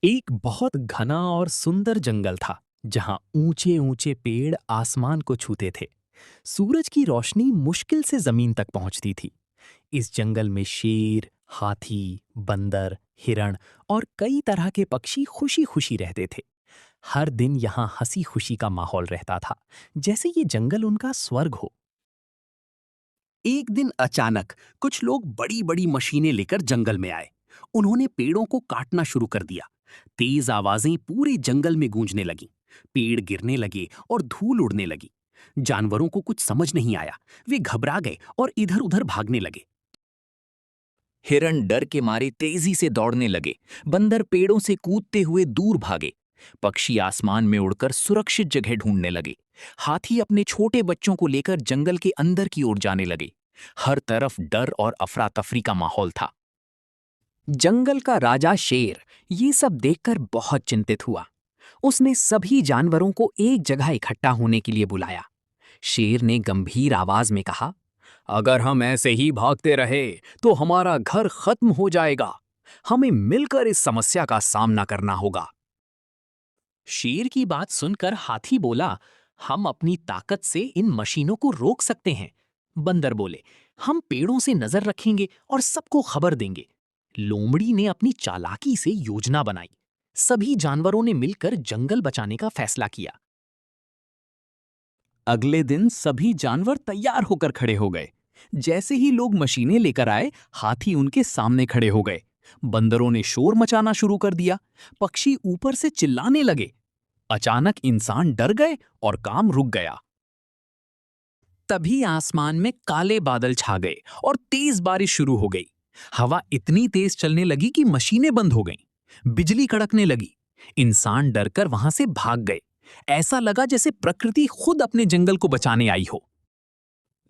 एक बहुत घना और सुंदर जंगल था जहां ऊंचे ऊंचे पेड़ आसमान को छूते थे। सूरज की रोशनी मुश्किल से जमीन तक पहुंचती थी। इस जंगल में शेर, हाथी, बंदर, हिरण और कई तरह के पक्षी खुशी खुशी रहते थे। हर दिन यहाँ हंसी खुशी का माहौल रहता था, जैसे ये जंगल उनका स्वर्ग हो। एक दिन अचानक कुछ लोग बड़ी बड़ी मशीनें लेकर जंगल में आए। उन्होंने पेड़ों को काटना शुरू कर दिया। तेज आवाजें पूरे जंगल में गूंजने लगीं। पेड़ गिरने लगे और धूल उड़ने लगी। जानवरों को कुछ समझ नहीं आया। वे घबरा गए और इधर उधर भागने लगे। हिरण डर के मारे तेजी से दौड़ने लगे। बंदर पेड़ों से कूदते हुए दूर भागे। पक्षी आसमान में उड़कर सुरक्षित जगह ढूंढने लगे। हाथी अपने छोटे बच्चों को लेकर जंगल के अंदर की ओर जाने लगे। हर तरफ डर और अफरा तफरी का माहौल था। जंगल का राजा शेर ये सब देखकर बहुत चिंतित हुआ। उसने सभी जानवरों को एक जगह इकट्ठा होने के लिए बुलाया। शेर ने गंभीर आवाज में कहा, अगर हम ऐसे ही भागते रहे तो हमारा घर खत्म हो जाएगा। हमें मिलकर इस समस्या का सामना करना होगा। शेर की बात सुनकर हाथी बोला, हम अपनी ताकत से इन मशीनों को रोक सकते हैं। बंदर बोले, हम पेड़ों से नजर रखेंगे और सबको खबर देंगे। लोमड़ी ने अपनी चालाकी से योजना बनाई। सभी जानवरों ने मिलकर जंगल बचाने का फैसला किया। अगले दिन सभी जानवर तैयार होकर खड़े हो गए। जैसे ही लोग मशीनें लेकर आए, हाथी उनके सामने खड़े हो गए। बंदरों ने शोर मचाना शुरू कर दिया। पक्षी ऊपर से चिल्लाने लगे। अचानक इंसान डर गए और काम रुक गया। तभी आसमान में काले बादल छा गए और तेज बारिश शुरू हो गई। हवा इतनी तेज चलने लगी कि मशीनें बंद हो गईं। बिजली कड़कने लगी। इंसान डरकर वहां से भाग गए। ऐसा लगा जैसे प्रकृति खुद अपने जंगल को बचाने आई हो।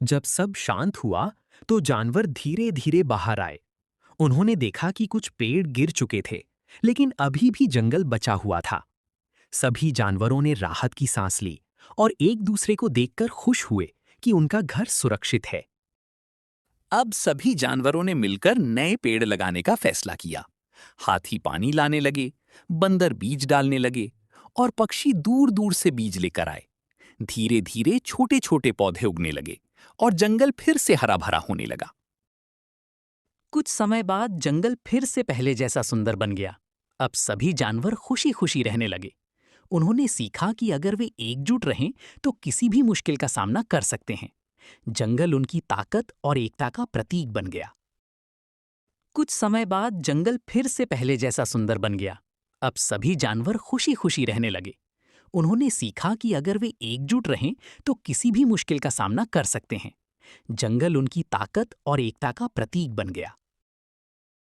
जब सब शांत हुआ तो जानवर धीरे धीरे बाहर आए। उन्होंने देखा कि कुछ पेड़ गिर चुके थे, लेकिन अभी भी जंगल बचा हुआ था। सभी जानवरों ने राहत की सांस ली और एक दूसरे को देखकर खुश हुए कि उनका घर सुरक्षित है। अब सभी जानवरों ने मिलकर नए पेड़ लगाने का फैसला किया। हाथी पानी लाने लगे, बंदर बीज डालने लगे और पक्षी दूर दूर से बीज लेकर आए। धीरे धीरे छोटे छोटे पौधे उगने लगे और जंगल फिर से हरा भरा होने लगा। कुछ समय बाद जंगल फिर से पहले जैसा सुंदर बन गया। अब सभी जानवर खुशी खुशी रहने लगे। उन्होंने सीखा कि अगर वे एकजुट रहें तो किसी भी मुश्किल का सामना कर सकते हैं। जंगल उनकी ताकत और एकता का प्रतीक बन गया। कुछ समय बाद जंगल फिर से पहले जैसा सुंदर बन गया। अब सभी जानवर खुशी खुशी रहने लगे। उन्होंने सीखा कि अगर वे एकजुट रहें तो किसी भी मुश्किल का सामना कर सकते हैं। जंगल उनकी ताकत और एकता का प्रतीक बन गया।